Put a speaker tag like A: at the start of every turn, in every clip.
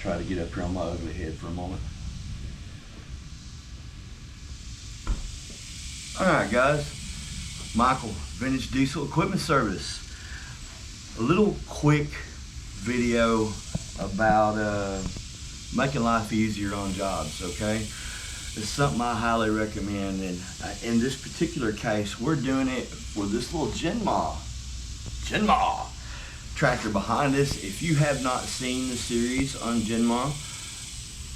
A: try to get up here on my ugly head for a moment. Alright guys, Michael, Vintage Diesel Equipment Service. A little quick video about making life easier on jobs, okay? It's something I highly recommend, and in this particular case, we're doing it for this little Jinma tractor behind us. If you have not seen the series on Jinma,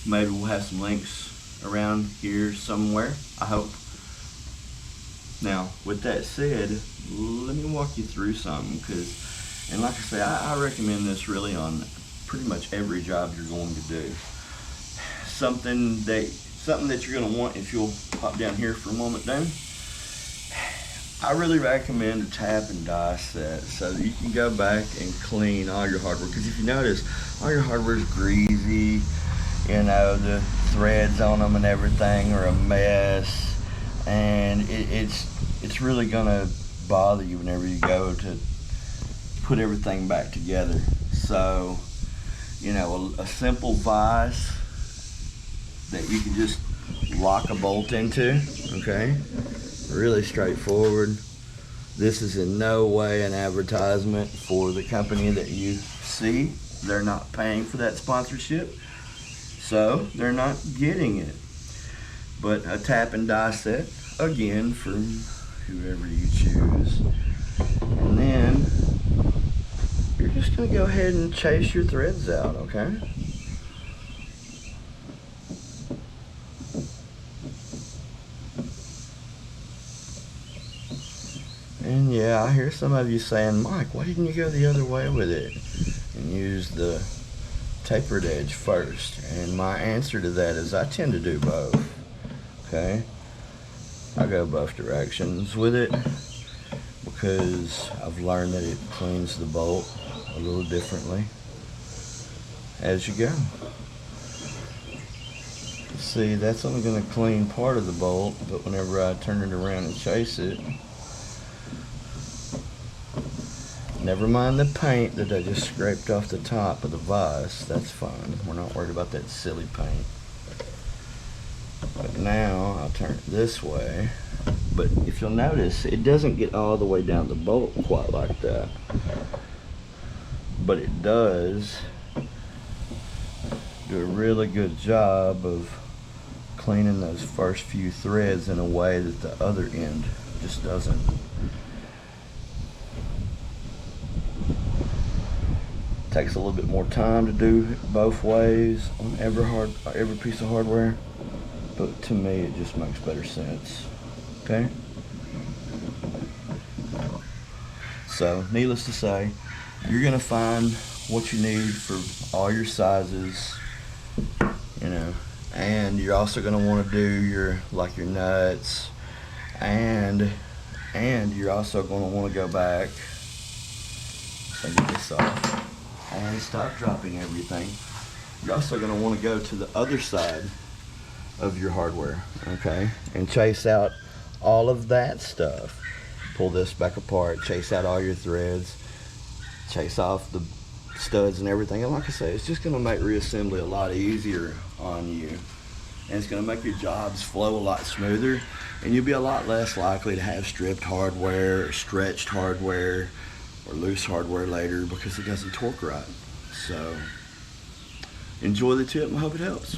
A: maybe we'll have some links around here somewhere, I hope. Now, with that said, let me walk you through something, and like I say, I recommend this really on pretty much every job you're going to do. Something that you're going to want if you'll pop down here for a moment, Dan. I really recommend a tap and die set so that you can go back and clean all your hardware. Because if you notice, all your hardware is greasy, you know, the threads on them and everything are a mess, and it's really gonna bother you whenever you go to put everything back together. So, you know, a simple vise that you can just lock a bolt into, okay? Really straightforward. This is in no way an advertisement for the company that you see. They're not paying for that sponsorship, so they're not getting it. But a tap and die set, again, from whoever you choose. And then you're just gonna go ahead and chase your threads out, okay? And yeah, I hear some of you saying, Mike, why didn't you go the other way with it and use the tapered edge first? And my answer to that is I tend to do both, okay? I go both directions with it because I've learned that it cleans the bolt a little differently as you go. See, that's only going to clean part of the bolt, but whenever I turn it around and chase it, never mind the paint that I just scraped off the top of the vise, that's fine. We're not worried about that silly paint. But now I'll turn it this way. But if you'll notice, it doesn't get all the way down the bolt quite like that. But it does do a really good job of cleaning those first few threads in a way that the other end just doesn't. Takes a little bit more time to do both ways on every piece of hardware, but to me it just makes better sense. Okay? So, needless to say, you're gonna find what you need for all your sizes, you know, and you're also gonna want to do your nuts, and you're also gonna want to go back. So get this off. And stop dropping everything. You're also going to want to go to the other side of your hardware, okay, and chase out all of that stuff. Pull this back apart, chase out all your threads, chase off the studs and everything. And like I say, it's just going to make reassembly a lot easier on you, and it's going to make your jobs flow a lot smoother, and you'll be a lot less likely to have stripped hardware or stretched hardware or loose hardware later because it doesn't torque right. So enjoy the tip and I hope it helps.